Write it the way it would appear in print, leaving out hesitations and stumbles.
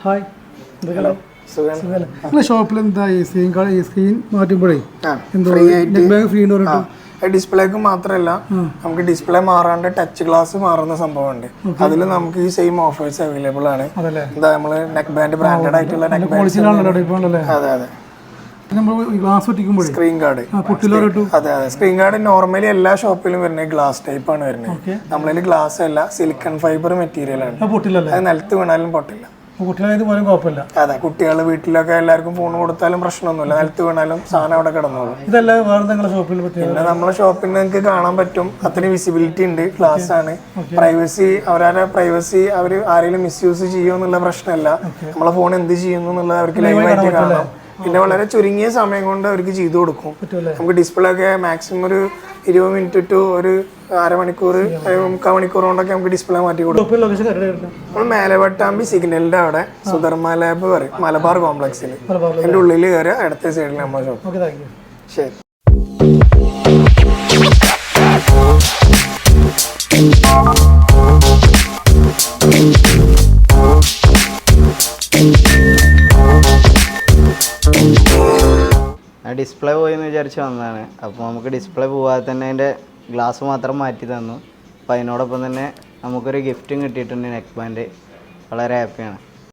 Hi hello നിങ്ങളുടെ ഷോപ്പിൽ എന്താ ഈ സ്ക്രീൻ മാറ്റുമ്പോഴേ എന്തോ ഫ്രീ ഡിസ്പ്ലേക്ക് മാത്രമല്ല നമുക്ക് ഡിസ്പ്ലേ മാറാണ്ട് ടച്ച് ഗ്ലാസ് മാറുന്ന സംഭവമുണ്ട്. അതിൽ നമുക്ക് ഈ സെയിം ഓഫേഴ്സ് അവൈലബിൾ ആണ്. എന്താ നമ്മള് നെക്ക് ബാൻഡ് ബ്രാൻഡഡ് ആയിട്ടുള്ള നെക്ക് ബാൻഡ്. അതെ അതെ. സ്ക്രീൻ ഗാർഡ് അതെ അതെ. സ്ക്രീൻ ഗാർഡ് നോർമലി എല്ലാ ഷോപ്പിലും വരുന്നത് ഗ്ലാസ് ടൈപ്പ് ആണ് വരുന്നത്. നമ്മളിൽ ഗ്ലാസ് അല്ല, സിലിക്കൺ ഫൈബർ മെറ്റീരിയൽ ആണ്. അത് നിലത്ത് വീണാലും പൊട്ടില്ല. അതെ, കുട്ടികൾ വീട്ടിലൊക്കെ എല്ലാവർക്കും ഫോൺ കൊടുത്താലും പ്രശ്നമൊന്നുമില്ല. നിലത്ത് വീണാലും സാധനം അവിടെ കിടന്നോളും. പിന്നെ നമ്മളെ ഷോപ്പിൽ നിങ്ങൾക്ക് കാണാൻ പറ്റും, അത്രയും വിസിബിലിറ്റി ഉണ്ട്. ഗ്ലാസ് ആണ്. പ്രൈവസി, അവരുടെ പ്രൈവസി അവർ ആരെങ്കിലും മിസ്യൂസ് ചെയ്യുമോ എന്നുള്ള പ്രശ്നമല്ല. നമ്മളെ ഫോൺ എന്ത് ചെയ്യുന്നു എന്നുള്ളത് അവർക്ക് ലൈവായിട്ട് കാണാം. പിന്നെ വളരെ ചുരുങ്ങിയ സമയം കൊണ്ട് അവർക്ക് ചെയ്തു കൊടുക്കും. നമുക്ക് ഡിസ്പ്ലേ ഒക്കെ മാക്സിമം ഒരു 20 മിനിറ്റ് ടു ഒരു അരമണിക്കൂർ 3/4 മണിക്കൂർ കൊണ്ടൊക്കെ നമുക്ക് ഡിസ്പ്ലേ മാറ്റി കൊടുക്കും. നമ്മൾ മേലവട്ടാമ്പി സിഗ്നലിന്റെ അവിടെ സുധർമ്മ ലാബ് പറയും, മലബാർ കോംപ്ലക്സിൽ. എൻ്റെ ഉള്ളിൽ കയറി അടുത്ത സൈഡിൽ നമ്മുടെ ഷോപ്പ്. ശരി. ഡിസ്പ്ലേ പോയെന്ന് വിചാരിച്ച് വന്നതാണ്. അപ്പോൾ നമുക്ക് ഡിസ്പ്ലേ പോവാതെ തന്നെ അതിൻ്റെ ഗ്ലാസ് മാത്രം മാറ്റി തന്നു. അപ്പോൾ അതിനോടൊപ്പം തന്നെ നമുക്കൊരു ഗിഫ്റ്റും കിട്ടിയിട്ടുണ്ട്, നെക്ക് ബാൻഡ്. വളരെ ഹാപ്പിയാണ്.